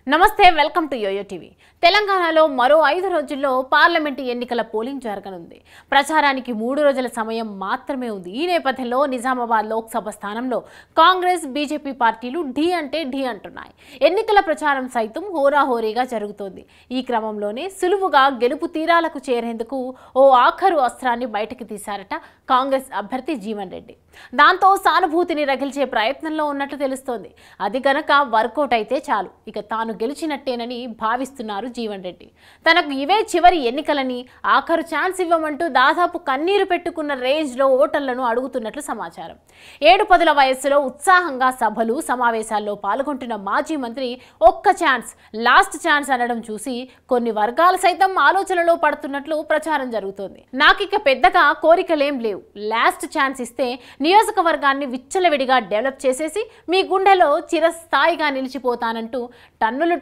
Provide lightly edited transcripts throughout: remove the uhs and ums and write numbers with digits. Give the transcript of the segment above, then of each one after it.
నమస్తే welcome to yo-yo TV. తెలంగాణలో మరో 5 రోజుల్లో పార్లమెంటు ఎన్నికల పోలింగ్ జరగనుంది. ప్రచారానికి 3 రోజుల సమయం మాత్రమే ఉంది. ఈ నేపథ్యంలో నిజామాబాద్ లోక్సభ స్థానంలో కాంగ్రెస్ బీజేపీ పార్టీలు ఢీ అంటే ఢీ అంటున్నాయి. ఎన్నికల ప్రచారం సైతం హోరాహోరీగా జరుగుతోంది. ఈ క్రమంలోనే సులువుగా గెలుపు తీరాలకు చేరేందుకు ఓ ఆఖరు అస్త్రాన్ని బయటకు తీశారట కాంగ్రెస్ అభ్యర్థి జీవన్ రెడ్డి. దాంతో సానుభూతిని రగిల్చే ప్రయత్నంలో ఉన్నట్లు తెలుస్తోంది. అది గనక వర్కౌట్ అయితే చాలు, ఇక తాను గెలిచినట్టేనని భావిస్తున్నారు జీవన్ రెడ్డి. తనకు ఇవే చివరి ఎన్నికలని, ఆఖరు ఛాన్స్ ఇవ్వమంటూ దాదాపు కన్నీరు పెట్టుకున్న రేంజ్లో ఓటర్లను అడుగుతున్నట్లు సమాచారం. 7 పదుల వయస్సులో ఉత్సాహంగా సభలు సమావేశాల్లో పాల్గొంటున్న మాజీ మంత్రి ఒక్క ఛాన్స్, లాస్ట్ ఛాన్స్ అనడం చూసి కొన్ని వర్గాలు సైతం ఆలోచనలో పడుతున్నట్లు ప్రచారం జరుగుతోంది. నాకిక పెద్దగా కోరికలేం లేవు, లాస్ట్ ఛాన్స్ ఇస్తే నియోజకవర్గాన్ని విచ్చలవిడిగా డెవలప్ చేసేసి మీ గుండెలో చిరస్థాయిగా నిలిచిపోతానంటూ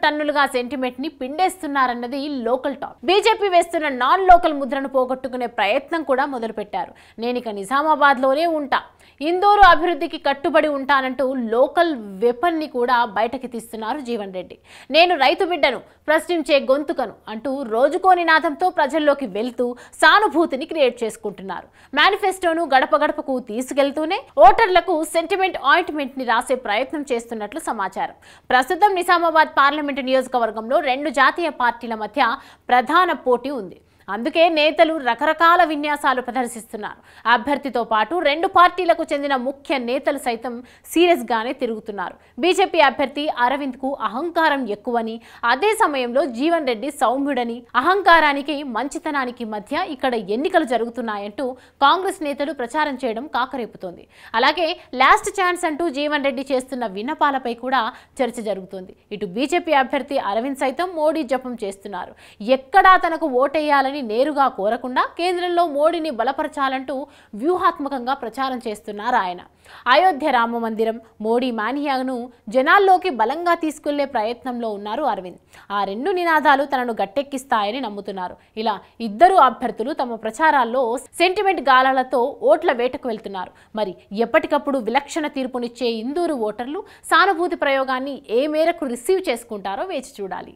టన్నులుగా సెంటిమెంట్ ని పిండేస్తున్నారన్నది లోకల్ టాక్. బీజేపీ వేస్తున్న నాన్ లోకల్ ముద్రను పోగొట్టుకునే ప్రయత్నం కూడా మొదలుపెట్టారు. నేనిక నిజామాబాద్ లోనే ఉంటా, ఇందూరు అభివృద్ధికి కట్టుబడి ఉంటానంటూ లోకల్ వెపన్ ని కూడా బయటకి తీస్తున్నారు జీవన్ రెడ్డి. నేను రైతు బిడ్డను, ప్రశ్నించే గొంతుకను అంటూ రోజుకో నినాదంతో ప్రజల్లోకి వెళ్తూ సానుభూతిని క్రియేట్ చేసుకుంటున్నారు. మేనిఫెస్టోను గడప గడపకు తీసుకెళ్తూనే ఓటర్లకు సెంటిమెంట్ ఆయింట్మెంట్ ని రాసే ప్రయత్నం చేస్తున్నట్లు సమాచారం. ప్రస్తుతం నిజామాబాద్ పార్లమెంటు నియోజకవర్గంలో 2 జాతీయ పార్టీల మధ్య ప్రధాన పోటీ ఉంది. అందుకే నేతలు రకరకాల విన్యాసాలు ప్రదర్శిస్తున్నారు. అభ్యర్థితో పాటు 2 పార్టీలకు చెందిన ముఖ్య నేతలు సైతం సీరియస్ గానే తిరుగుతున్నారు. బీజేపీ అభ్యర్థి అరవింద్ కు అహంకారం ఎక్కువని, అదే సమయంలో జీవన్ రెడ్డి సౌమ్యుడని, అహంకారానికి మంచితనానికి మధ్య ఇక్కడ ఎన్నికలు జరుగుతున్నాయంటూ కాంగ్రెస్ నేతలు ప్రచారం చేయడం కాకరేపుతోంది. అలాగే లాస్ట్ ఛాన్స్ అంటూ జీవన్ రెడ్డి చేస్తున్న విన్నపాలపై కూడా చర్చ జరుగుతోంది. ఇటు బీజేపీ అభ్యర్థి అరవింద్ సైతం మోడీ జపం చేస్తున్నారు. ఎక్కడా తనకు ఓటేయాలని నేరుగా కోరకుండా కేంద్రంలో మోడీని బలపరచాలంటూ వ్యూహాత్మకంగా ప్రచారం చేస్తున్నారు ఆయన. అయోధ్య రామ మందిరం, మోడీ మానియాను జనాల్లోకి బలంగా తీసుకెళ్లే ప్రయత్నంలో ఉన్నారు అరవింద్. ఆ 2 నినాదాలు తనను గట్టెక్కిస్తాయని నమ్ముతున్నారు. ఇలా ఇద్దరు అభ్యర్థులు తమ ప్రచారాల్లో సెంటిమెంట్ గాలాలతో ఓట్ల వేటకు వెళ్తున్నారు. మరి ఎప్పటికప్పుడు విలక్షణ తీర్పునిచ్చే ఇందూరు ఓటర్లు సానుభూతి ప్రయోగాన్ని ఏ మేరకు రిసీవ్ చేసుకుంటారో వేచి చూడాలి.